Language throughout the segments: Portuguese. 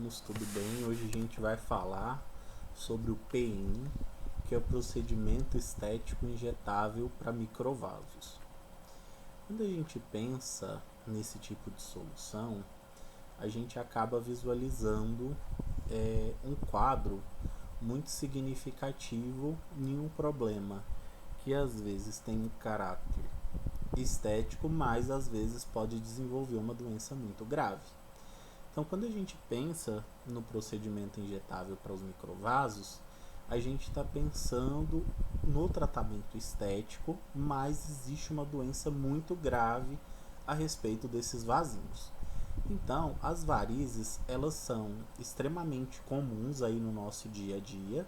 todos, tudo bem? Hoje a gente vai falar sobre o PIN, que é o procedimento estético injetável para microvasos. Quando a gente pensa nesse tipo de solução, a gente acaba visualizando um quadro muito significativo em um problema que às vezes tem um caráter estético, mas às vezes pode desenvolver uma doença muito grave. Então, quando a gente pensa no procedimento injetável para os microvasos, a gente está pensando no tratamento estético, mas existe uma doença muito grave a respeito desses vasinhos. Então, as varizes, elas são extremamente comuns aí no nosso dia a dia.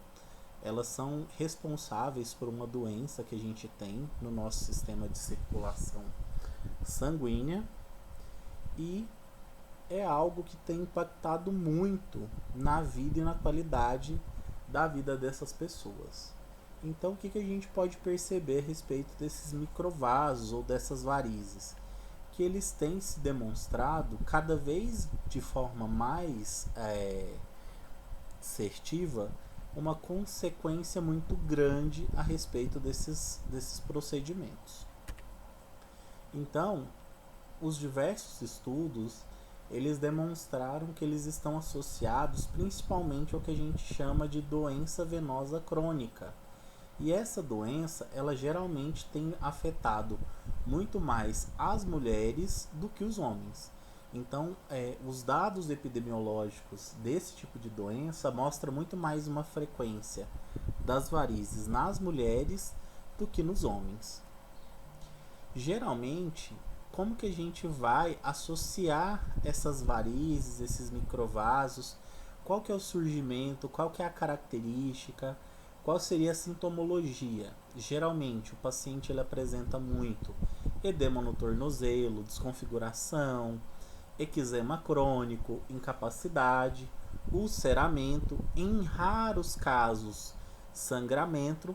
Elas são responsáveis por uma doença que a gente tem no nosso sistema de circulação sanguínea e é algo que tem impactado muito na vida e na qualidade da vida dessas pessoas. Então, o que a gente pode perceber a respeito desses microvasos ou dessas varizes? Que eles têm se demonstrado cada vez de forma mais assertiva uma consequência muito grande a respeito desses procedimentos. Então, os diversos estudos eles demonstraram que eles estão associados principalmente ao que a gente chama de doença venosa crônica. E essa doença, ela geralmente tem afetado muito mais as mulheres do que os homens. Então, os dados epidemiológicos desse tipo de doença mostram muito mais uma frequência das varizes nas mulheres do que nos homens. Geralmente, como que a gente vai associar essas varizes, esses microvasos? Qual que é o surgimento? Qual que é a característica? Qual seria a sintomologia? Geralmente, o paciente ele apresenta muito edema no tornozelo, desconfiguração, eczema crônico, incapacidade, ulceramento, em raros casos, sangramento.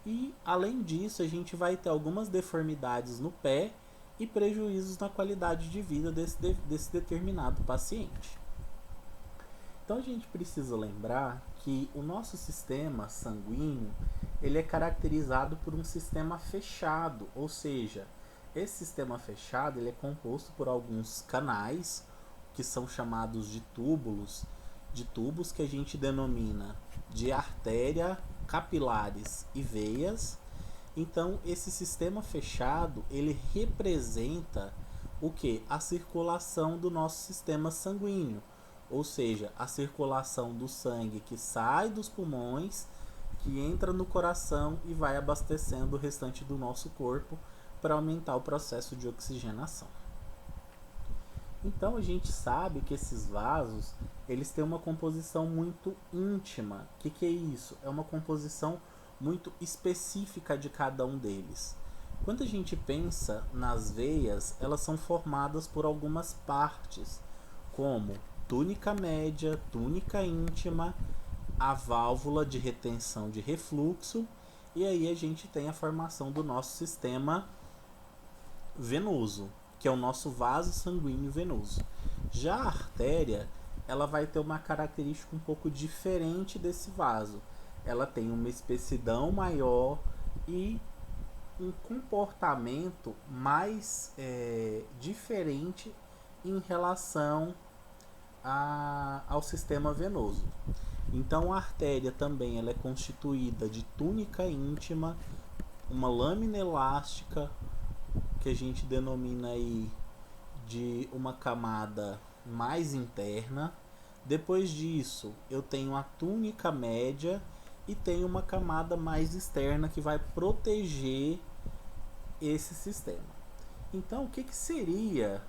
E, além disso, a gente vai ter algumas deformidades no pé e prejuízos na qualidade de vida desse determinado paciente. Então, a gente precisa lembrar que o nosso sistema sanguíneo ele é caracterizado por um sistema fechado, ou seja, esse sistema fechado ele é composto por alguns canais que são chamados de túbulos, de tubos que a gente denomina de artéria, capilares e veias. Então, esse sistema fechado, ele representa o que? A circulação do nosso sistema sanguíneo, ou seja, a circulação do sangue que sai dos pulmões, que entra no coração e vai abastecendo o restante do nosso corpo para aumentar o processo de oxigenação. Então a gente sabe que esses vasos, eles têm uma composição muito íntima. O que é isso? É uma composição muito específica de cada um deles. Quando a gente pensa nas veias, elas são formadas por algumas partes, como túnica média, túnica íntima, a válvula de retenção de refluxo, e aí a gente tem a formação do nosso sistema venoso, que é o nosso vaso sanguíneo venoso. Já a artéria, ela vai ter uma característica um pouco diferente desse vaso. Ela tem uma espessidão maior e um comportamento mais diferente em relação ao sistema venoso. Então a artéria também ela é constituída de túnica íntima, uma lâmina elástica, que a gente denomina aí de uma camada mais interna. Depois disso, eu tenho a túnica média e tenho uma camada mais externa que vai proteger esse sistema. Então, o que seria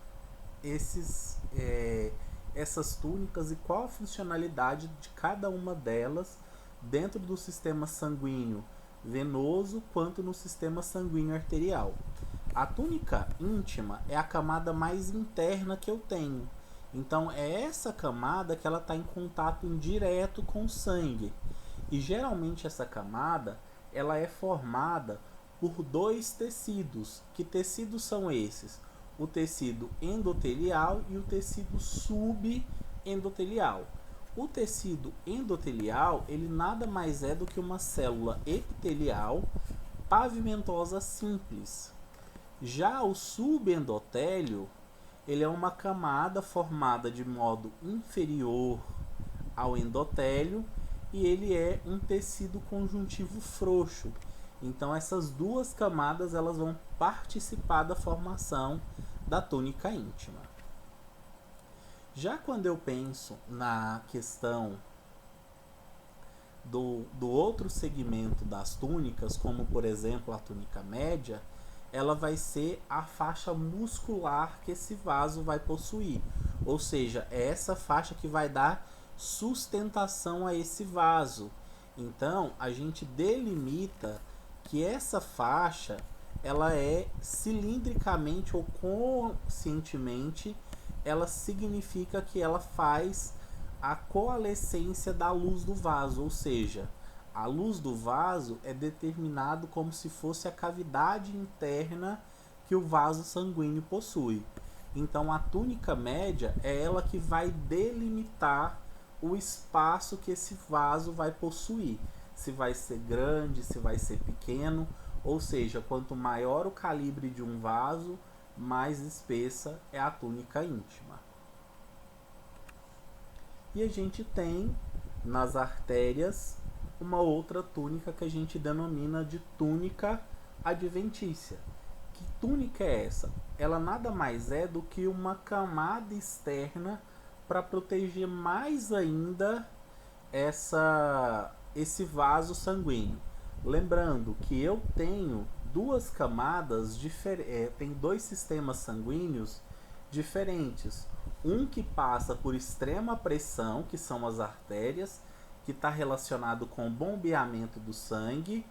essas túnicas e qual a funcionalidade de cada uma delas dentro do sistema sanguíneo venoso quanto no sistema sanguíneo arterial? A túnica íntima é a camada mais interna que eu tenho. Então é essa camada que ela está em contato indireto com o sangue. E geralmente essa camada ela é formada por dois tecidos. Que tecidos são esses? O tecido endotelial e o tecido subendotelial. O tecido endotelial, ele nada mais é do que uma célula epitelial pavimentosa simples. Já o subendotélio, ele é uma camada formada de modo inferior ao endotélio e ele é um tecido conjuntivo frouxo. Então essas duas camadas elas vão participar da formação da túnica íntima. Já quando eu penso na questão do outro segmento das túnicas, como por exemplo a túnica média, ela vai ser a faixa muscular que esse vaso vai possuir. Ou seja, é essa faixa que vai dar sustentação a esse vaso. Então, a gente delimita que essa faixa ela é cilindricamente ou conscientemente, ela significa que ela faz a coalescência da luz do vaso, ou seja, a luz do vaso é determinado como se fosse a cavidade interna que o vaso sanguíneo possui. Então a túnica média é ela que vai delimitar o espaço que esse vaso vai possuir. Se vai ser grande, se vai ser pequeno, ou seja, quanto maior o calibre de um vaso, mais espessa é a túnica íntima. E a gente tem nas artérias uma outra túnica que a gente denomina de túnica adventícia. Que túnica é essa? Ela nada mais é do que uma camada externa para proteger mais ainda esse vaso sanguíneo. Lembrando que eu tenho duas camadas diferentes, tem dois sistemas sanguíneos diferentes. Um que passa por extrema pressão, que são as artérias, que está relacionado com o bombeamento do sangue,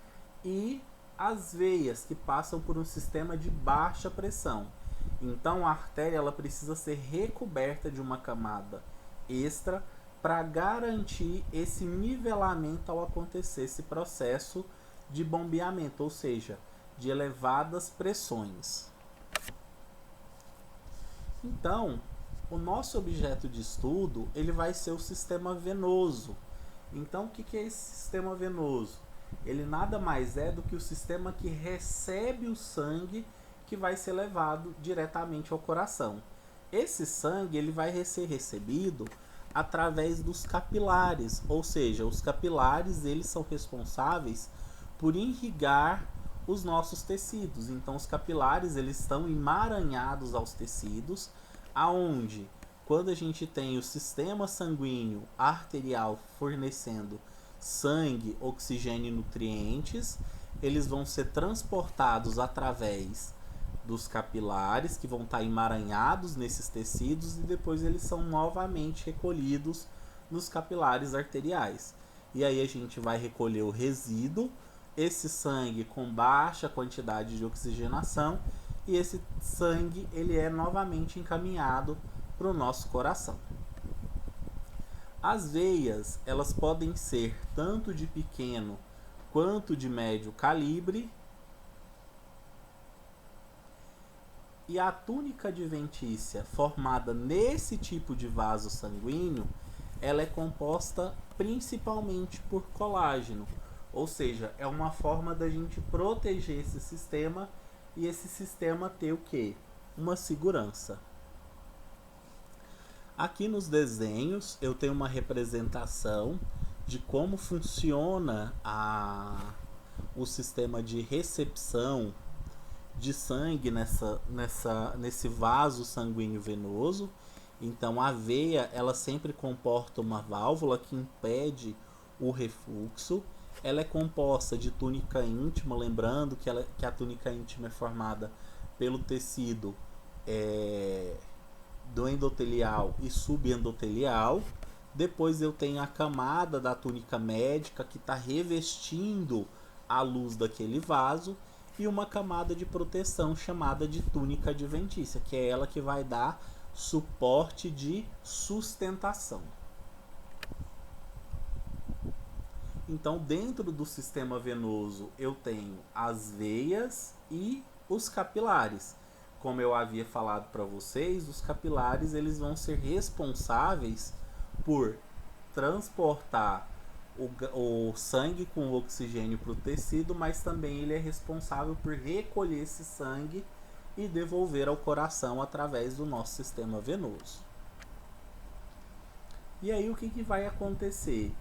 e as veias, que passam por um sistema de baixa pressão. Então a artéria ela precisa ser recoberta de uma camada extra para garantir esse nivelamento ao acontecer esse processo de bombeamento, ou seja, de elevadas pressões. Então, o nosso objeto de estudo ele vai ser o sistema venoso. Então, o que é esse sistema venoso? Ele nada mais é do que o sistema que recebe o sangue que vai ser levado diretamente ao coração. Esse sangue ele vai ser recebido através dos capilares, ou seja, os capilares eles são responsáveis por irrigar os nossos tecidos. Então os capilares eles estão emaranhados aos tecidos, aonde quando a gente tem o sistema sanguíneo arterial fornecendo sangue, oxigênio e nutrientes, eles vão ser transportados através dos capilares, que vão estar emaranhados nesses tecidos, e depois eles são novamente recolhidos nos capilares arteriais. E aí a gente vai recolher o resíduo, esse sangue com baixa quantidade de oxigenação, e esse sangue ele é novamente encaminhado para o nosso coração. As veias elas podem ser tanto de pequeno quanto de médio calibre. E a túnica adventícia formada nesse tipo de vaso sanguíneo, ela é composta principalmente por colágeno. Ou seja, é uma forma da gente proteger esse sistema e esse sistema ter o quê? Uma segurança. Aqui nos desenhos eu tenho uma representação de como funciona o sistema de recepção de sangue nesse vaso sanguíneo venoso. Então a veia ela sempre comporta uma válvula que impede o refluxo. Ela é composta de túnica íntima, lembrando que a túnica íntima é formada pelo tecido do endotelial e subendotelial. Depois eu tenho a camada da túnica médica que está revestindo a luz daquele vaso, e uma camada de proteção chamada de túnica adventícia, que é ela que vai dar suporte de sustentação. Então, dentro do sistema venoso, eu tenho as veias e os capilares. Como eu havia falado para vocês, os capilares eles vão ser responsáveis por transportar o sangue com o oxigênio para o tecido, mas também ele é responsável por recolher esse sangue e devolver ao coração através do nosso sistema venoso. E aí o que vai acontecer?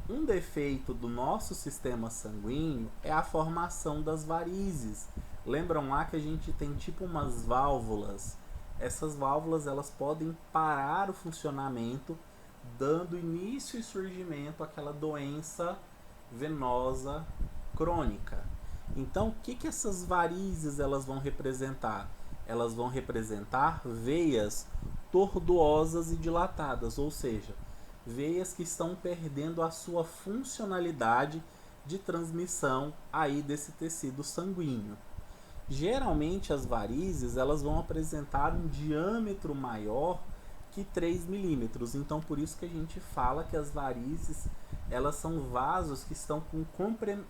Um defeito do nosso sistema sanguíneo é a formação das varizes. Lembram lá que a gente tem tipo umas válvulas? Essas válvulas elas podem parar o funcionamento, dando início e surgimento àquela doença venosa crônica. Então, o que essas varizes elas vão representar? Elas vão representar veias tortuosas e dilatadas, ou seja, veias que estão perdendo a sua funcionalidade de transmissão aí desse tecido sanguíneo. Geralmente as varizes elas vão apresentar um diâmetro maior que 3 milímetros, então por isso que a gente fala que as varizes elas são vasos que estão com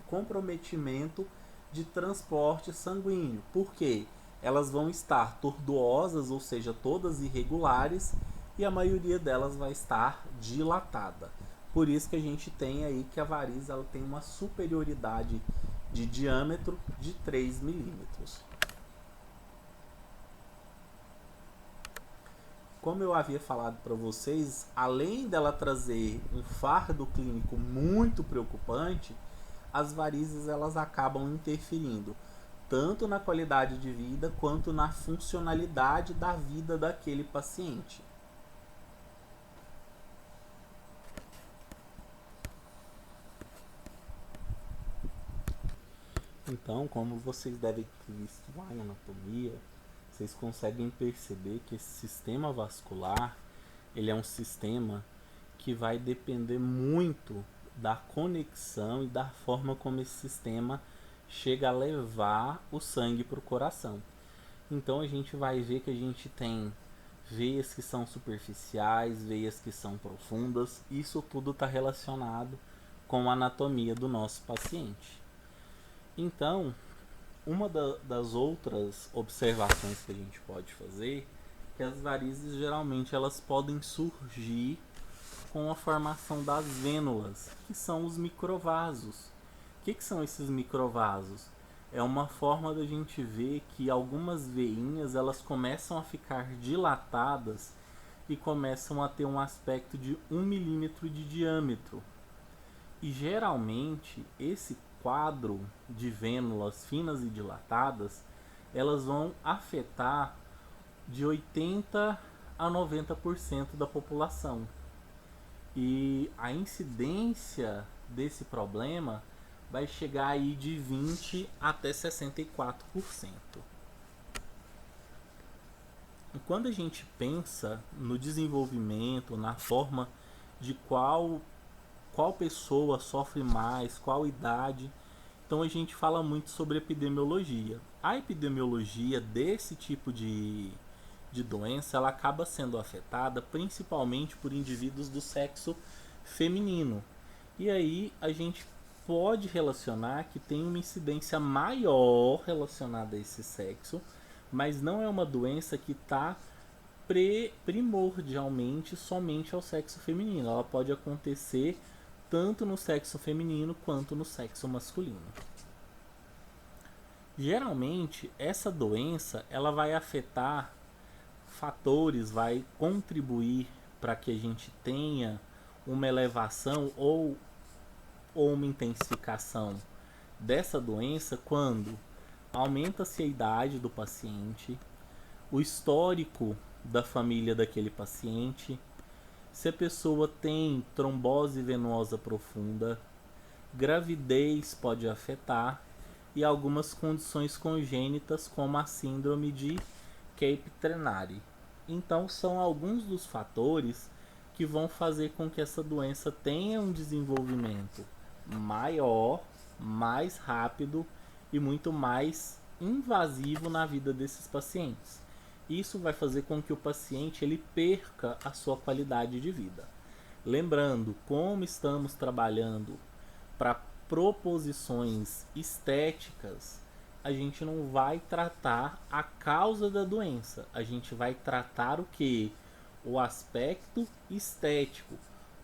comprometimento de transporte sanguíneo. Por quê? Elas vão estar tortuosas, ou seja, todas irregulares, e a maioria delas vai estar dilatada. Por isso que a gente tem aí que a variz ela tem uma superioridade de diâmetro de 3 milímetros. Como eu havia falado para vocês, além dela trazer um fardo clínico muito preocupante, as varizes elas acabam interferindo tanto na qualidade de vida quanto na funcionalidade da vida daquele paciente. Então, como vocês devem ter visto lá em anatomia, vocês conseguem perceber que esse sistema vascular, ele é um sistema que vai depender muito da conexão e da forma como esse sistema chega a levar o sangue para o coração. Então a gente vai ver que a gente tem veias que são superficiais, veias que são profundas, isso tudo está relacionado com a anatomia do nosso paciente. Então, uma das outras observações que a gente pode fazer é que as varizes geralmente elas podem surgir com a formação das vênulas, que são os microvasos. O que são esses microvasos? É uma forma da gente ver que algumas veinhas elas começam a ficar dilatadas e começam a ter um aspecto de 1 milímetro de diâmetro. E geralmente esse quadro de vênulas finas e dilatadas, elas vão afetar de 80 a 90% da população. E a incidência desse problema vai chegar aí de 20 até 64%. E quando a gente pensa no desenvolvimento, na forma de qual pessoa sofre mais, qual idade, então a gente fala muito sobre epidemiologia. A epidemiologia desse tipo de doença ela acaba sendo afetada principalmente por indivíduos do sexo feminino. E aí a gente pode relacionar que tem uma incidência maior relacionada a esse sexo, mas não é uma doença que está primordialmente somente ao sexo feminino. Ela pode acontecer tanto no sexo feminino quanto no sexo masculino. Geralmente, essa doença ela vai afetar fatores, vai contribuir para que a gente tenha uma elevação ou uma intensificação dessa doença quando aumenta-se a idade do paciente, o histórico da família daquele paciente, se a pessoa tem trombose venosa profunda, gravidez pode afetar e algumas condições congênitas como a síndrome de Kaplan-Meier. Então são alguns dos fatores que vão fazer com que essa doença tenha um desenvolvimento maior, mais rápido e muito mais invasivo na vida desses pacientes. Isso vai fazer com que o paciente ele perca a sua qualidade de vida. Lembrando, como estamos trabalhando para proposições estéticas, a gente não vai tratar a causa da doença, a gente vai tratar o que? O aspecto estético,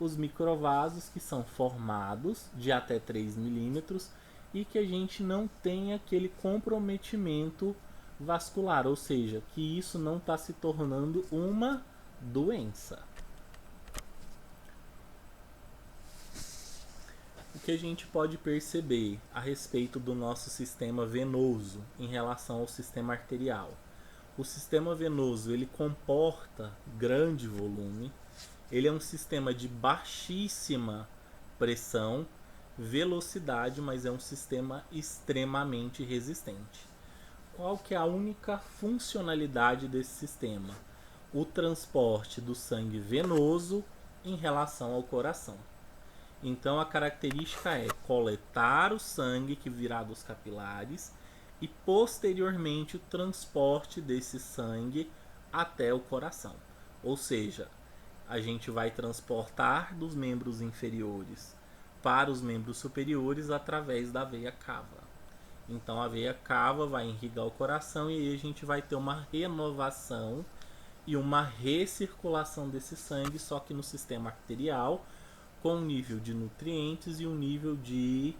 os microvasos que são formados de até 3 milímetros e que a gente não tem aquele comprometimento vascular, ou seja, que isso não está se tornando uma doença. O que a gente pode perceber a respeito do nosso sistema venoso em relação ao sistema arterial? O sistema venoso ele comporta grande volume, ele é um sistema de baixíssima pressão, velocidade, mas é um sistema extremamente resistente. Qual que é a única funcionalidade desse sistema? O transporte do sangue venoso em relação ao coração. Então a característica é coletar o sangue que virá dos capilares e posteriormente o transporte desse sangue até o coração. Ou seja, a gente vai transportar dos membros inferiores para os membros superiores através da veia cava. Então a veia cava vai irrigar o coração e aí a gente vai ter uma renovação e uma recirculação desse sangue, só que no sistema arterial, com um nível de nutrientes e um nível de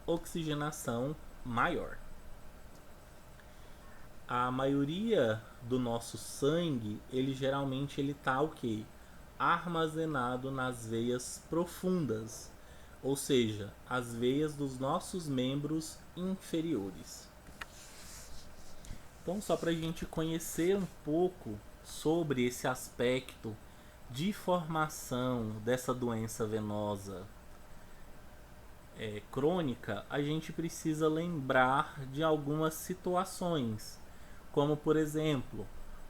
oxigenação maior. A maioria do nosso sangue, ele geralmente está o quê? Armazenado nas veias profundas, ou seja, as veias dos nossos membros inferiores. Então, só para a gente conhecer um pouco sobre esse aspecto de formação dessa doença venosa crônica, a gente precisa lembrar de algumas situações, como por exemplo,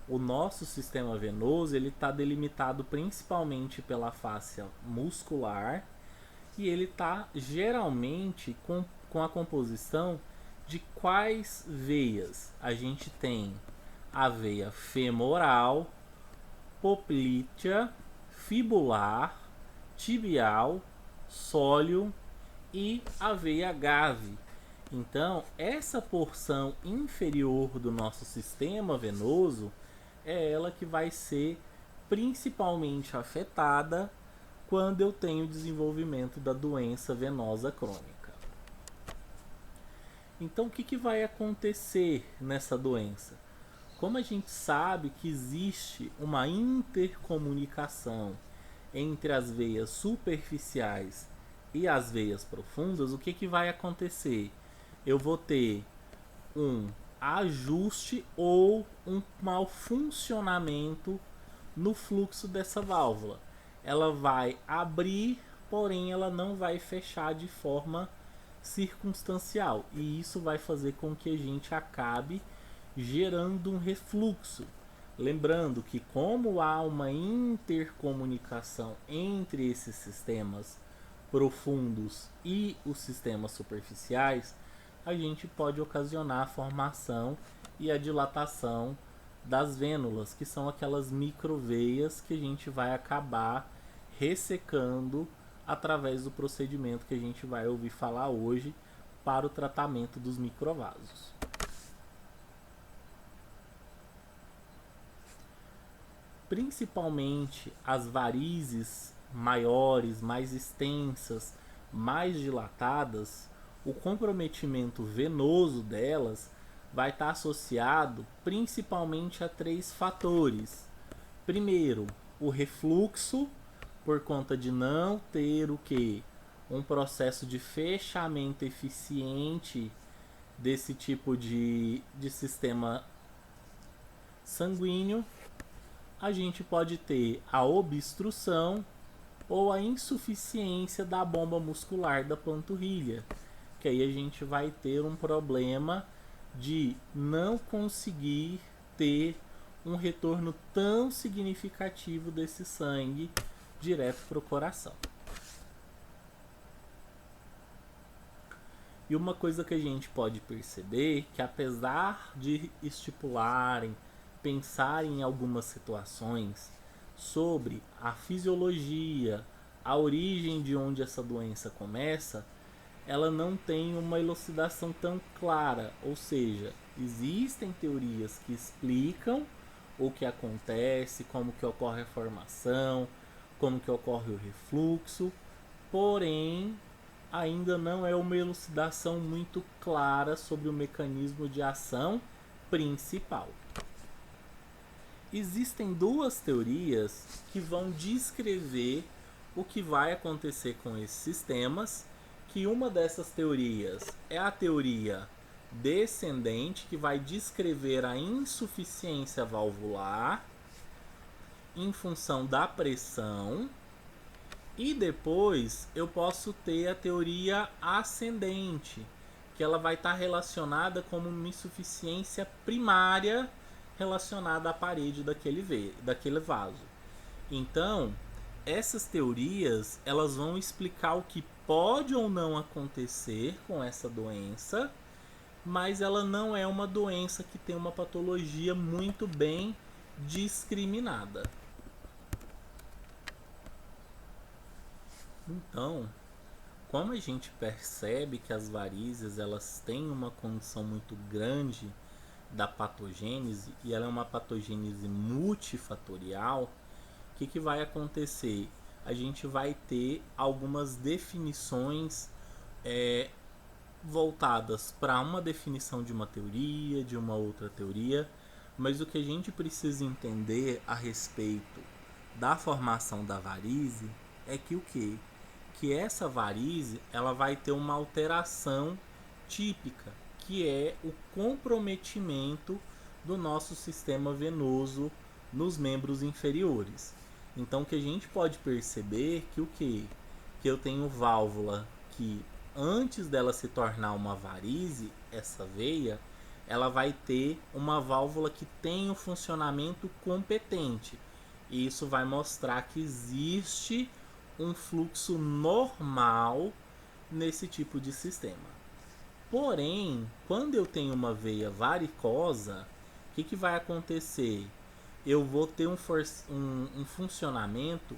o nosso sistema venoso ele está delimitado principalmente pela fáscia muscular e ele está geralmente com a composição de quais veias? A gente tem a veia femoral, poplítea, fibular, tibial, sóleo e a veia gave. Então, essa porção inferior do nosso sistema venoso é ela que vai ser principalmente afetada quando eu tenho desenvolvimento da doença venosa crônica. Então, o que vai acontecer nessa doença? Como a gente sabe que existe uma intercomunicação entre as veias superficiais e as veias profundas, o que vai acontecer? Eu vou ter um ajuste ou um mau funcionamento no fluxo dessa válvula. Ela vai abrir, porém ela não vai fechar de forma circunstancial, e isso vai fazer com que a gente acabe gerando um refluxo. Lembrando que como há uma intercomunicação entre esses sistemas profundos e os sistemas superficiais, a gente pode ocasionar a formação e a dilatação das vênulas, que são aquelas microveias que a gente vai acabar ressecando através do procedimento que a gente vai ouvir falar hoje para o tratamento dos microvasos. Principalmente as varizes maiores, mais extensas, mais dilatadas, o comprometimento venoso delas vai estar associado principalmente a 3 fatores. Primeiro, o refluxo, por conta de não ter o que? Um processo de fechamento eficiente desse tipo de sistema sanguíneo. A gente pode ter a obstrução ou a insuficiência da bomba muscular da panturrilha, que aí a gente vai ter um problema de não conseguir ter um retorno tão significativo desse sangue direto para o coração. E uma coisa que a gente pode perceber, que apesar de estipularem, pensarem em algumas situações sobre a fisiologia, a origem de onde essa doença começa, ela não tem uma elucidação tão clara, ou seja, existem teorias que explicam o que acontece, como que ocorre a formação, como que ocorre o refluxo, porém ainda não é uma elucidação muito clara sobre o mecanismo de ação principal. Existem duas teorias que vão descrever o que vai acontecer com esses sistemas, que uma dessas teorias é a teoria descendente, que vai descrever a insuficiência valvular em função da pressão, e depois eu posso ter a teoria ascendente, que ela vai estar relacionada como uma insuficiência primária relacionada à parede daquele vaso. Então, essas teorias elas vão explicar o que pode ou não acontecer com essa doença, mas ela não é uma doença que tem uma patologia muito bem discriminada. Então, como a gente percebe que as varizes elas têm uma condição muito grande da patogênese e ela é uma patogênese multifatorial, o que vai acontecer? A gente vai ter algumas definições voltadas para uma definição de uma teoria, de uma outra teoria, mas o que a gente precisa entender a respeito da formação da varize é que o quê? Que essa varize ela vai ter uma alteração típica, que é o comprometimento do nosso sistema venoso nos membros inferiores. Então, que a gente pode perceber que o quê? Que eu tenho válvula que antes dela se tornar uma varize, essa veia, ela vai ter uma válvula que tem um funcionamento competente. E isso vai mostrar que existe um fluxo normal nesse tipo de sistema. Porém, quando eu tenho uma veia varicosa, o que vai acontecer? Eu vou ter um funcionamento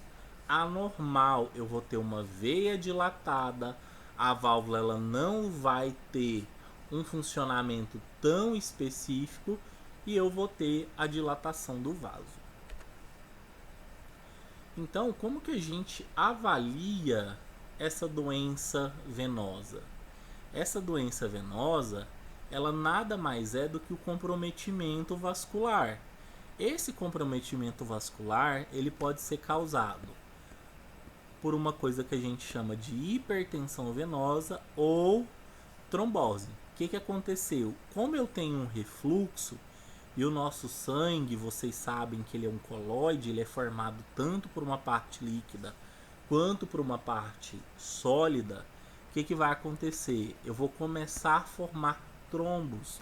anormal. Eu vou ter uma veia dilatada, a válvula ela não vai ter um funcionamento tão específico e eu vou ter a dilatação do vaso. Então, como que a gente avalia essa doença venosa? Essa doença venosa, ela nada mais é do que o comprometimento vascular. Esse comprometimento vascular, ele pode ser causado por uma coisa que a gente chama de hipertensão venosa ou trombose. O que aconteceu? Como eu tenho um refluxo e o nosso sangue, vocês sabem que ele é um colóide, ele é formado tanto por uma parte líquida quanto por uma parte sólida. O que vai acontecer? Eu vou começar a formar trombos,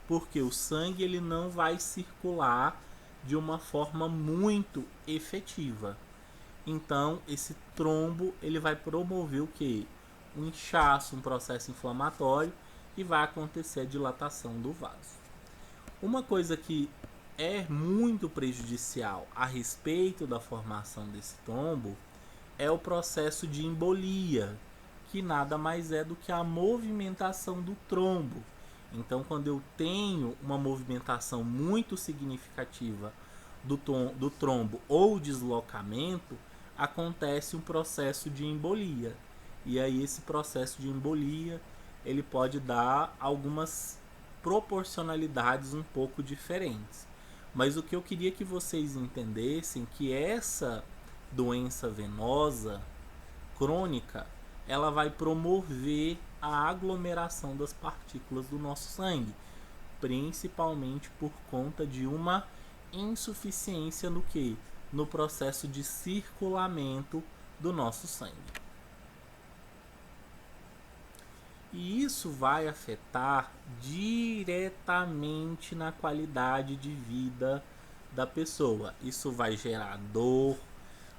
porque o sangue ele não vai circular de uma forma muito efetiva. Então, esse trombo ele vai promover o que? Um inchaço, um processo inflamatório e vai acontecer a dilatação do vaso. Uma coisa que é muito prejudicial a respeito da formação desse trombo é o processo de embolia, que nada mais é do que a movimentação do trombo. Então, quando eu tenho uma movimentação muito significativa do trombo ou deslocamento, acontece um processo de embolia. E aí esse processo de embolia, ele pode dar algumas proporcionalidades um pouco diferentes. Mas o que eu queria que vocês entendessem que essa doença venosa crônica, ela vai promover a aglomeração das partículas do nosso sangue, principalmente por conta de uma insuficiência no que? No processo de circulamento do nosso sangue. E isso vai afetar diretamente na qualidade de vida da pessoa. Isso vai gerar dor,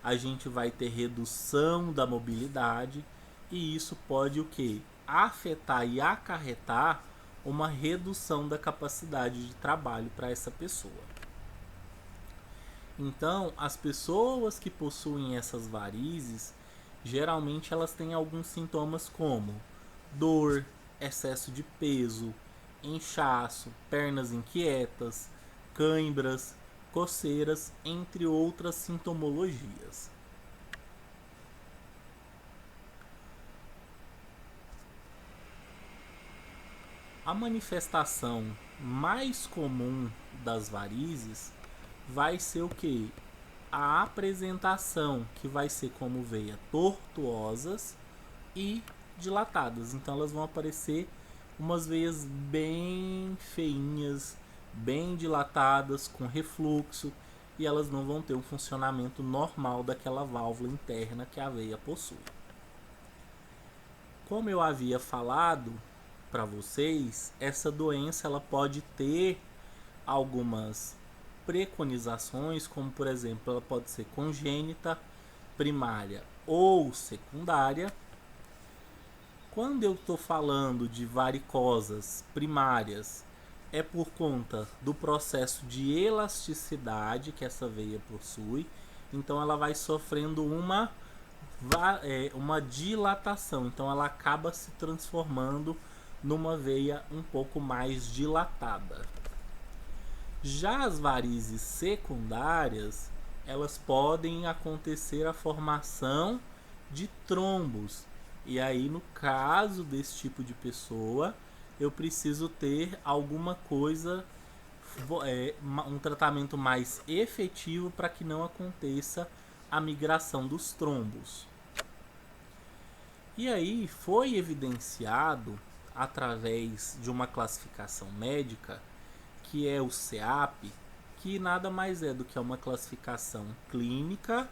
a gente vai ter redução da mobilidade e isso pode o quê? Afetar e acarretar uma redução da capacidade de trabalho para essa pessoa. Então, as pessoas que possuem essas varizes, geralmente elas têm alguns sintomas como dor, excesso de peso, inchaço, pernas inquietas, cãibras, coceiras, entre outras sintomologias. A manifestação mais comum das varizes vai ser o que? A apresentação, que vai ser como veia tortuosas e dilatadas. Então elas vão aparecer umas veias bem feinhas, bem dilatadas, com refluxo, e elas não vão ter um funcionamento normal daquela válvula interna que a veia possui. Como eu havia falado para vocês, essa doença ela pode ter algumas preconizações, como por exemplo, ela pode ser congênita, primária ou secundária. Quando eu estou falando de varicosas primárias, é por conta do processo de elasticidade que essa veia possui, então ela vai sofrendo uma dilatação, então ela acaba se transformando numa veia um pouco mais dilatada. Já as varizes secundárias, elas podem acontecer a formação de trombos. E aí, no caso desse tipo de pessoa, eu preciso ter alguma coisa, um tratamento mais efetivo para que não aconteça a migração dos trombos. E aí foi evidenciado através de uma classificação médica, que é o CEAP, que nada mais é do que uma classificação clínica,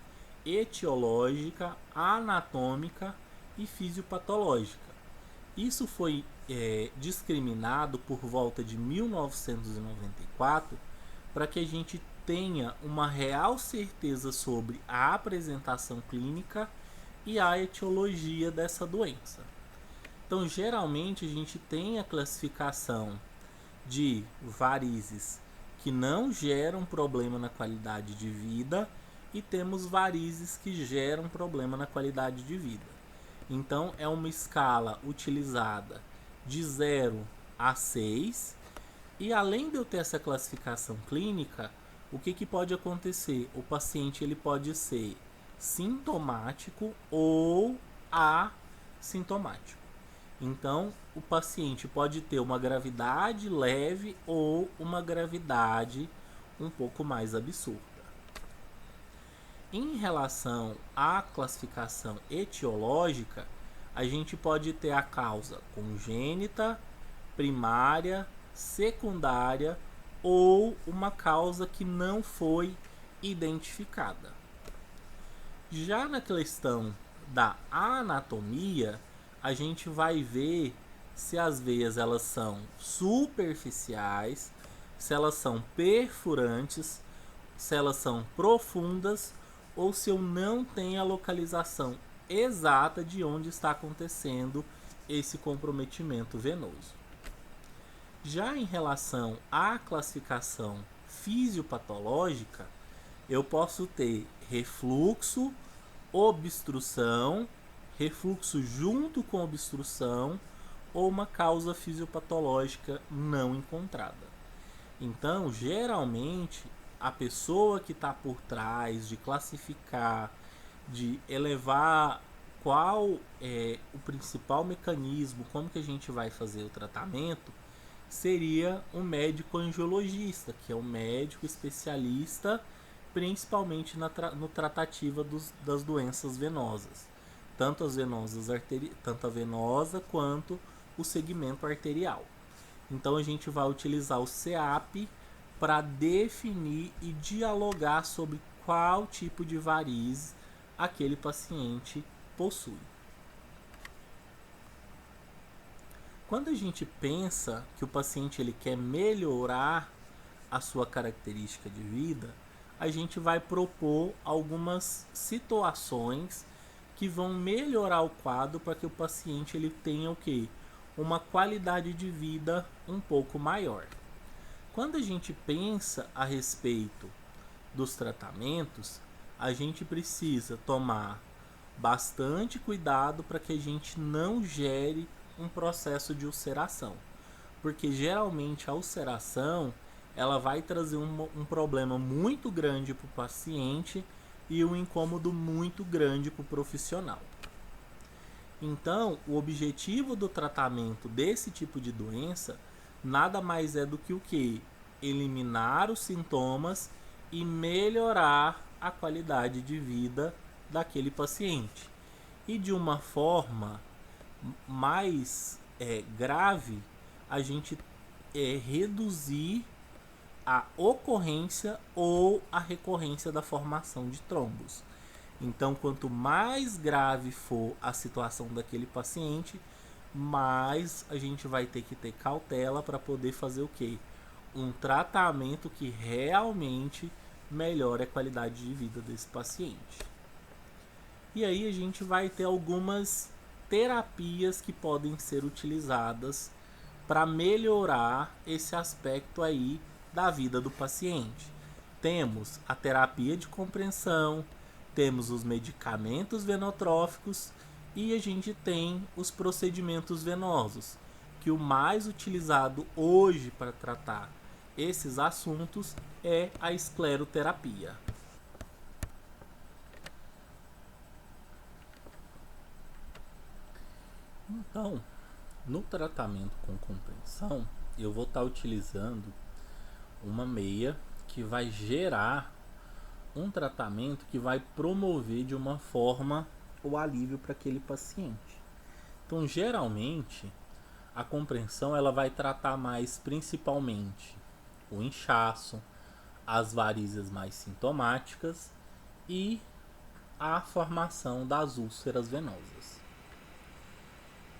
etiológica, anatômica e fisiopatológica. Isso foi discriminado por volta de 1994 para que a gente tenha uma real certeza sobre a apresentação clínica e a etiologia dessa doença. Então, geralmente a gente tem a classificação de varizes que não geram problema na qualidade de vida e temos varizes que geram problema na qualidade de vida. Então é uma escala utilizada de 0 a 6, e além de eu ter essa classificação clínica, o que pode acontecer? O paciente ele pode ser sintomático ou assintomático. Então, o paciente pode ter uma gravidade leve ou uma gravidade um pouco mais absurda. Em relação à classificação etiológica, a gente pode ter a causa congênita, primária, secundária ou uma causa que não foi identificada. Já na questão da anatomia, a gente vai ver se as veias elas são superficiais, se elas são perfurantes, se elas são profundas ou se eu não tenho a localização exata de onde está acontecendo esse comprometimento venoso. Já em relação à classificação fisiopatológica, eu posso ter refluxo, obstrução, refluxo junto com obstrução ou uma causa fisiopatológica não encontrada. Então, geralmente, a pessoa que está por trás de classificar, de elevar qual é o principal mecanismo, como que a gente vai fazer o tratamento, seria um médico angiologista, que é um médico especialista principalmente no tratativa das doenças venosas, tanto a venosa quanto o segmento arterial. Então a gente vai utilizar o CEAP para definir e dialogar sobre qual tipo de variz aquele paciente possui. Quando a gente pensa que o paciente ele quer melhorar a sua característica de vida, a gente vai propor algumas situações que vão melhorar o quadro para que o paciente ele tenha o quê? Uma qualidade de vida um pouco maior. Quando a gente pensa a respeito dos tratamentos, a gente precisa tomar bastante cuidado para que a gente não gere um processo de ulceração, porque geralmente a ulceração ela vai trazer um problema muito grande para o paciente e um incômodo muito grande para o profissional. Então, o objetivo do tratamento desse tipo de doença nada mais é do que o que? Eliminar os sintomas e melhorar a qualidade de vida daquele paciente. E de uma forma mais grave, a gente reduzir a ocorrência ou a recorrência da formação de trombos. Então, quanto mais grave for a situação daquele paciente, mais a gente vai ter que ter cautela para poder fazer o quê? Um tratamento que realmente melhore a qualidade de vida desse paciente. E aí a gente vai ter algumas terapias que podem ser utilizadas para melhorar esse aspecto aí da vida do paciente. Temos a terapia de compreensão, temos os medicamentos venotróficos e a gente tem os procedimentos venosos, que o mais utilizado hoje para tratar esses assuntos é a escleroterapia. Então, no tratamento com compreensão, eu vou estar utilizando uma meia que vai gerar um tratamento que vai promover de uma forma o alívio para aquele paciente. Então, geralmente, a compreensão ela vai tratar mais principalmente o inchaço, as varizes mais sintomáticas e a formação das úlceras venosas.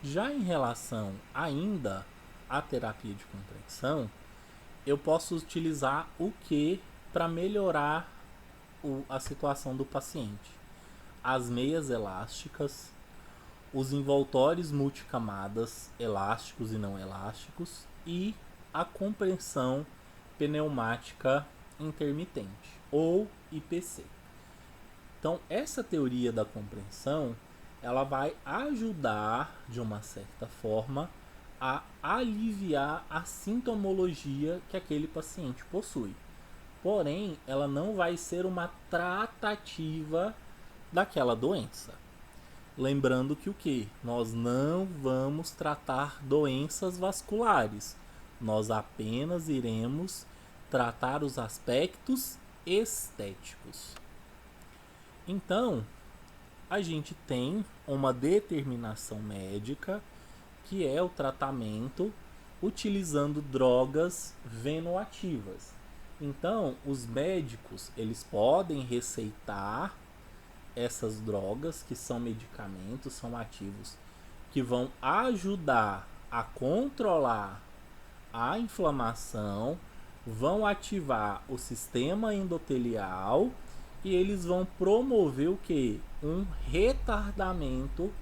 Já em relação ainda à terapia de compreensão, eu posso utilizar o que para melhorar a situação do paciente? As meias elásticas, os envoltórios multicamadas, elásticos e não elásticos, e a compreensão pneumática intermitente, ou IPC. Então, essa teoria da compreensão, ela vai ajudar, de uma certa forma, a aliviar a sintomologia que aquele paciente possui. Porém, ela não vai ser uma tratativa daquela doença. Lembrando que o que? Nós não vamos tratar doenças vasculares. Nós apenas iremos tratar os aspectos estéticos. Então, a gente tem uma determinação médica que é o tratamento utilizando drogas venoativas. Então, os médicos, eles podem receitar essas drogas, que são medicamentos, são ativos, que vão ajudar a controlar a inflamação, vão ativar o sistema endotelial e eles vão promover o que? Um retardamento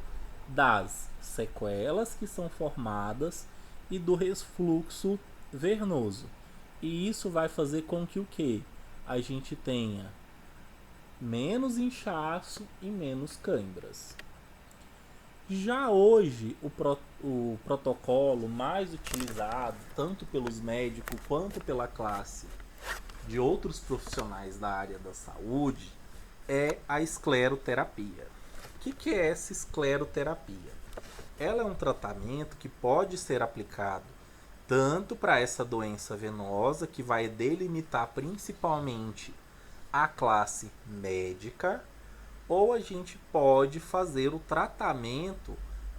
das sequelas que são formadas e do refluxo venoso. E isso vai fazer com que o que? A gente tenha menos inchaço e menos câimbras. Já hoje, o protocolo mais utilizado, tanto pelos médicos quanto pela classe de outros profissionais da área da saúde, é a escleroterapia. O que é essa escleroterapia? Ela é um tratamento que pode ser aplicado tanto para essa doença venosa, que vai delimitar principalmente a classe médica, ou a gente pode fazer o tratamento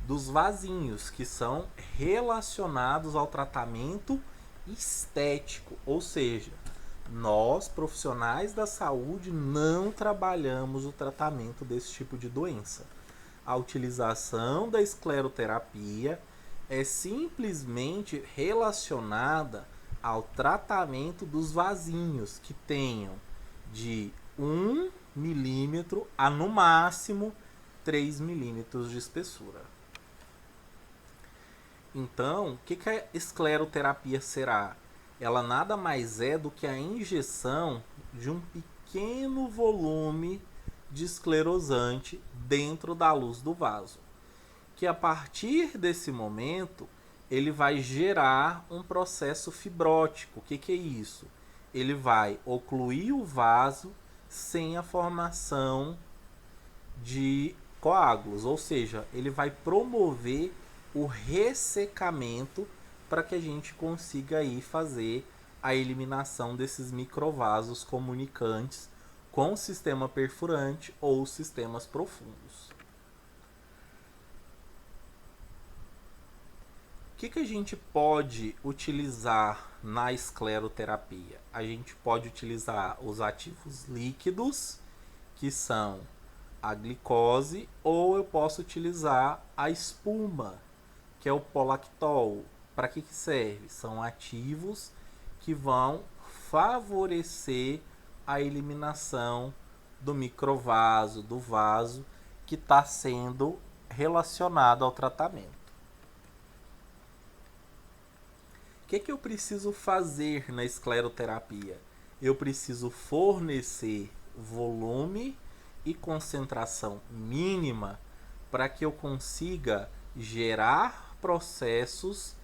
dos vasinhos, que são relacionados ao tratamento estético, ou seja, nós, profissionais da saúde, não trabalhamos o tratamento desse tipo de doença. A utilização da escleroterapia é simplesmente relacionada ao tratamento dos vasinhos que tenham de 1 milímetro a no máximo 3 milímetros de espessura. Então, o que a escleroterapia será? Ela nada mais é do que a injeção de um pequeno volume de esclerosante dentro da luz do vaso, que a partir desse momento ele vai gerar um processo fibrótico. O que, que é isso? Ele vai ocluir o vaso sem a formação de coágulos, ou seja, ele vai promover o ressecamento para que a gente consiga aí fazer a eliminação desses microvasos comunicantes com o sistema perfurante ou sistemas profundos. O que a gente pode utilizar na escleroterapia? A gente pode utilizar os ativos líquidos, que são a glicose, ou eu posso utilizar a espuma, que é o polactol. Para que serve? São ativos que vão favorecer a eliminação do microvaso, do vaso que está sendo relacionado ao tratamento. O que eu preciso fazer na escleroterapia? Eu preciso fornecer volume e concentração mínima para que eu consiga gerar processos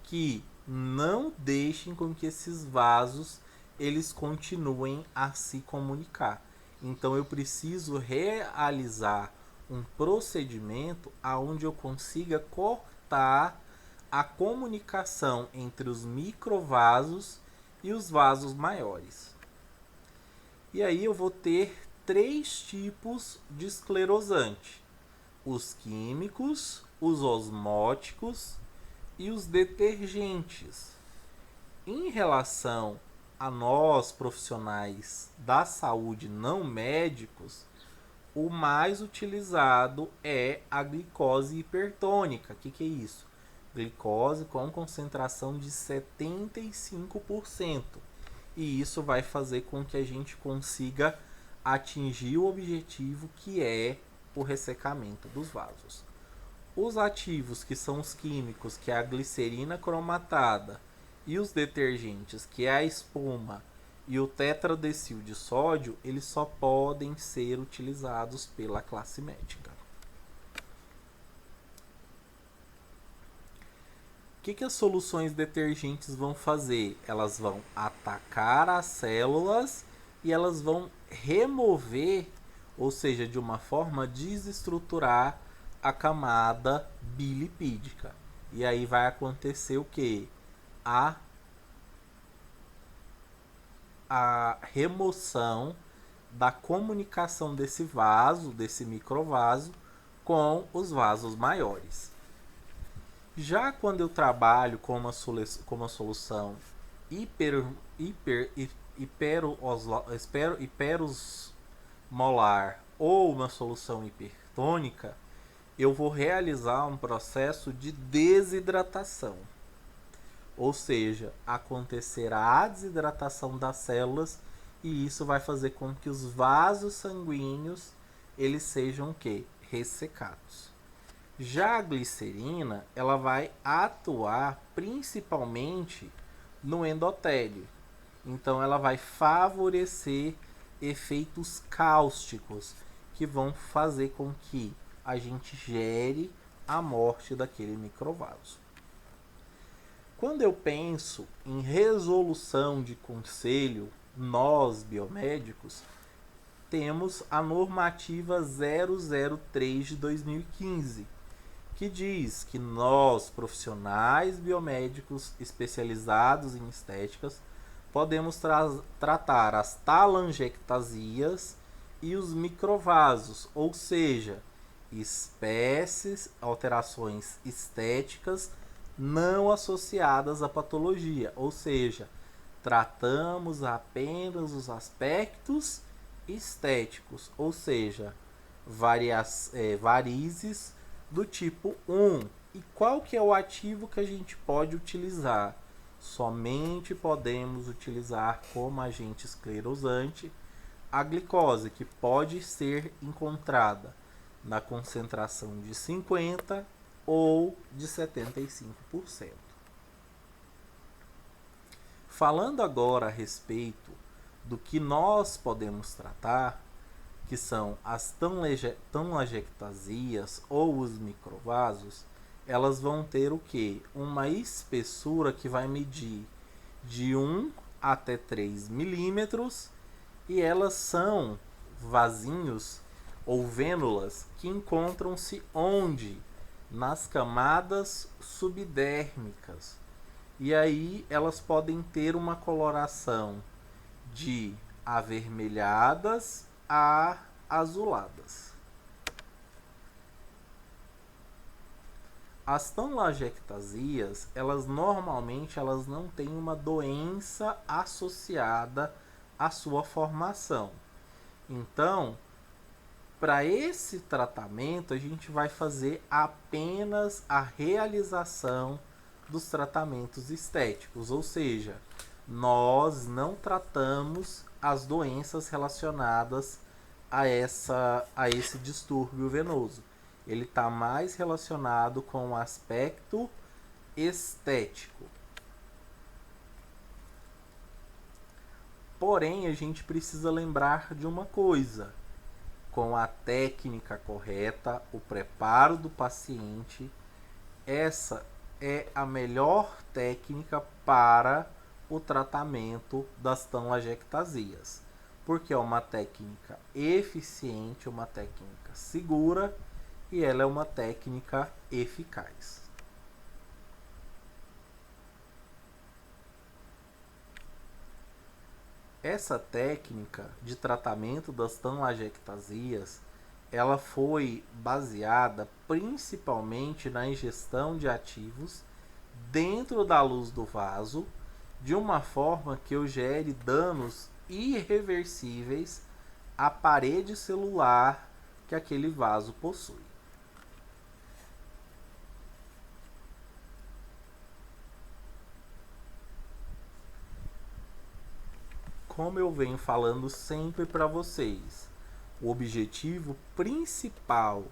que não deixem com que esses vasos eles continuem a se comunicar. Então eu preciso realizar um procedimento aonde eu consiga cortar a comunicação entre os microvasos e os vasos maiores. E aí eu vou ter 3 tipos de esclerosante: os químicos, os osmóticos e os detergentes. Em relação a nós profissionais da saúde não médicos, o mais utilizado é a glicose hipertônica. O que é isso? Glicose com concentração de 75%. E isso vai fazer com que a gente consiga atingir o objetivo, que é o ressecamento dos vasos. Os ativos, que são os químicos, que é a glicerina cromatada, e os detergentes, que é a espuma e o tetradecil de sódio, eles só podem ser utilizados pela classe médica. O que as soluções detergentes vão fazer? Elas vão atacar as células e elas vão remover, ou seja, de uma forma desestruturar a camada bilipídica. E aí vai acontecer o quê? A remoção da comunicação desse vaso, desse microvaso, com os vasos maiores. Já quando eu trabalho com uma solução hiperosmolar ou uma solução hipertônica, eu vou realizar um processo de desidratação. Ou seja, acontecerá a desidratação das células e isso vai fazer com que os vasos sanguíneos eles sejam o quê? Ressecados. Já a glicerina, ela vai atuar principalmente no endotélio. Então ela vai favorecer efeitos cáusticos que vão fazer com que a gente gere a morte daquele microvaso. Quando eu penso em resolução de conselho, nós biomédicos temos a normativa 003 de 2015, que diz que nós, profissionais biomédicos especializados em estéticas, podemos tratar as telangiectasias e os microvasos, ou seja, espécies, alterações estéticas não associadas à patologia, ou seja, tratamos apenas os aspectos estéticos, ou seja, varizes do tipo 1. E qual que é o ativo que a gente pode utilizar? Somente podemos utilizar como agente esclerosante a glicose, que pode ser encontrada na concentração de 50% ou de 75%. Falando agora a respeito do que nós podemos tratar, que são as telangiectasias ou os microvasos, elas vão ter o quê? Uma espessura que vai medir de 1 até 3 milímetros, e elas são vasinhos ou vênulas que encontram-se onde? Nas camadas subdérmicas. E aí elas podem ter uma coloração de avermelhadas a azuladas. As telangiectasias, elas normalmente não têm uma doença associada à sua formação. Então, para esse tratamento, a gente vai fazer apenas a realização dos tratamentos estéticos, ou seja, nós não tratamos as doenças relacionadas a esse distúrbio venoso. Ele está mais relacionado com o aspecto estético. Porém, a gente precisa lembrar de uma coisa: com a técnica correta, o preparo do paciente, essa é a melhor técnica para o tratamento das telangiectasias, porque é uma técnica eficiente, uma técnica segura e ela é uma técnica eficaz. Essa técnica de tratamento das telangiectasias, ela foi baseada principalmente na ingestão de ativos dentro da luz do vaso, de uma forma que eu gere danos irreversíveis à parede celular que aquele vaso possui. Como eu venho falando sempre para vocês, o objetivo principal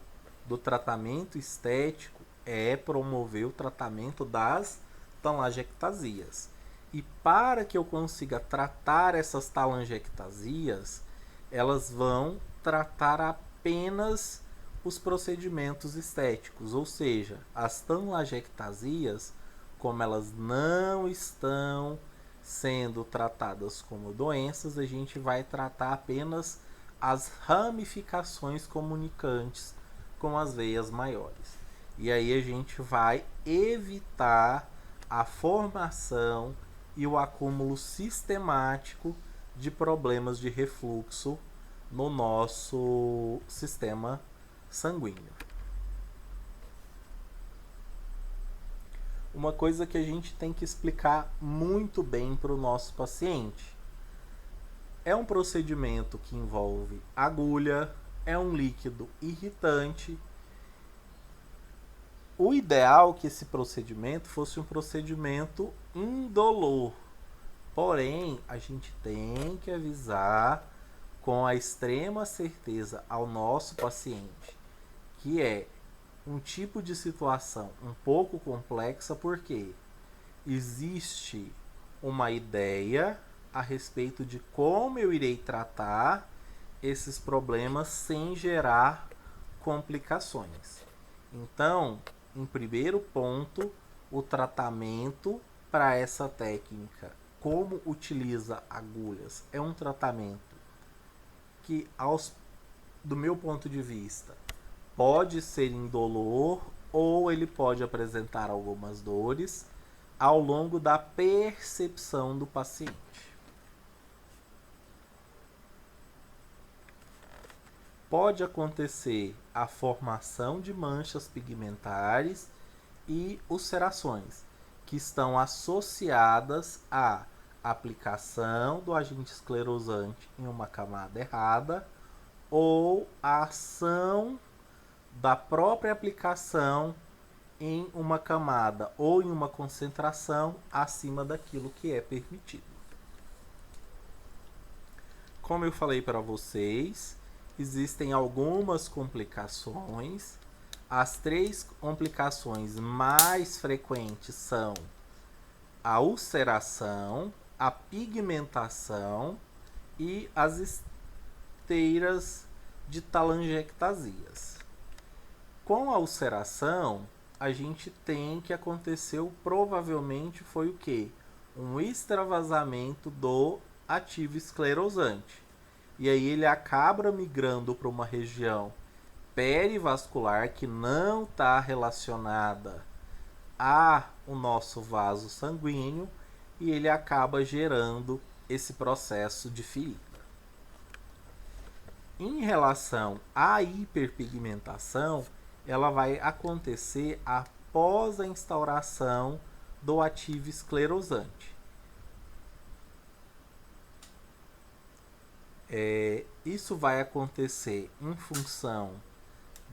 do tratamento estético é promover o tratamento das telangiectasias. E para que eu consiga tratar essas telangiectasias, elas vão tratar apenas os procedimentos estéticos, ou seja, as telangiectasias, como elas não estão sendo tratadas como doenças, a gente vai tratar apenas as ramificações comunicantes com as veias maiores. E aí a gente vai evitar a formação e o acúmulo sistemático de problemas de refluxo no nosso sistema sanguíneo. Uma coisa que a gente tem que explicar muito bem para o nosso paciente: é um procedimento que envolve agulha, é um líquido irritante. O ideal é que esse procedimento fosse um procedimento indolor. Porém, a gente tem que avisar com a extrema certeza ao nosso paciente que é um tipo de situação um pouco complexa, porque existe uma ideia a respeito de como eu irei tratar esses problemas sem gerar complicações. Então, em primeiro ponto, o tratamento para essa técnica, como utiliza agulhas, é um tratamento que, do meu ponto de vista, pode ser indolor ou ele pode apresentar algumas dores ao longo da percepção do paciente. Pode acontecer a formação de manchas pigmentares e ulcerações, que estão associadas à aplicação do agente esclerosante em uma camada errada ou a ação da própria aplicação em uma camada ou em uma concentração acima daquilo que é permitido. Como eu falei para vocês, existem algumas complicações. As 3 complicações mais frequentes são a ulceração, a pigmentação e as esteiras de telangiectasias. Com a ulceração, a gente tem que aconteceu, provavelmente foi o quê? Um extravasamento do ativo esclerosante. E aí ele acaba migrando para uma região perivascular que não está relacionada a o nosso vaso sanguíneo e ele acaba gerando esse processo de ferida. Em relação à hiperpigmentação, ela vai acontecer após a instauração do ativo esclerosante. Isso vai acontecer em função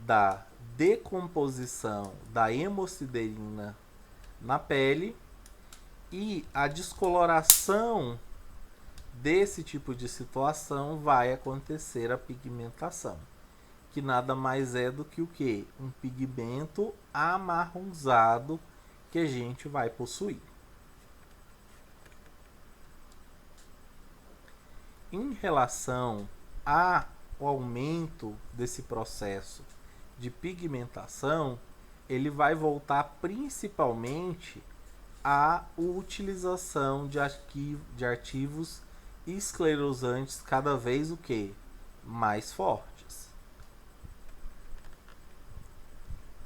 da decomposição da hemosiderina na pele e a descoloração desse tipo de situação vai acontecer a pigmentação, que nada mais é do que o que? Um pigmento amarronzado que a gente vai possuir. Em relação ao aumento desse processo de pigmentação, ele vai voltar principalmente à utilização de ativos esclerosantes cada vez o que? Mais fortes.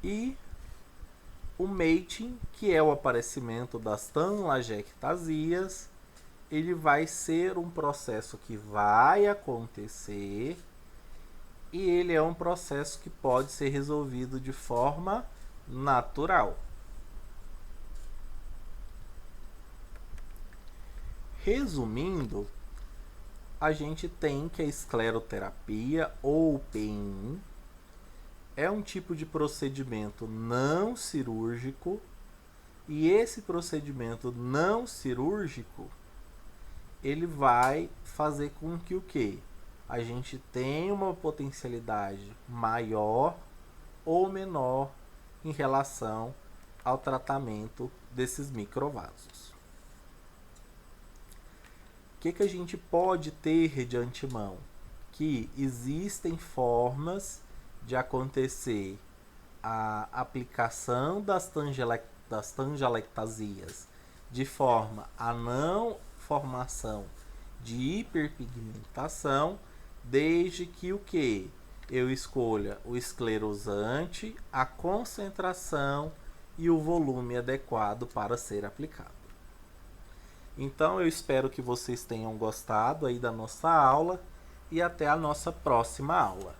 E o mating, que é o aparecimento das telangiectasias, ele vai ser um processo que vai acontecer e ele é um processo que pode ser resolvido de forma natural. Resumindo, a gente tem que a escleroterapia ou PIN é um tipo de procedimento não cirúrgico e esse procedimento não cirúrgico ele vai fazer com que o quê? A gente tenha uma potencialidade maior ou menor em relação ao tratamento desses microvasos. O que a gente pode ter de antemão? Que existem formas de acontecer a aplicação das telangiectasias de forma a não formação de hiperpigmentação, desde que o que? Eu escolha o esclerosante, a concentração e o volume adequado para ser aplicado. Então eu espero que vocês tenham gostado aí da nossa aula e até a nossa próxima aula.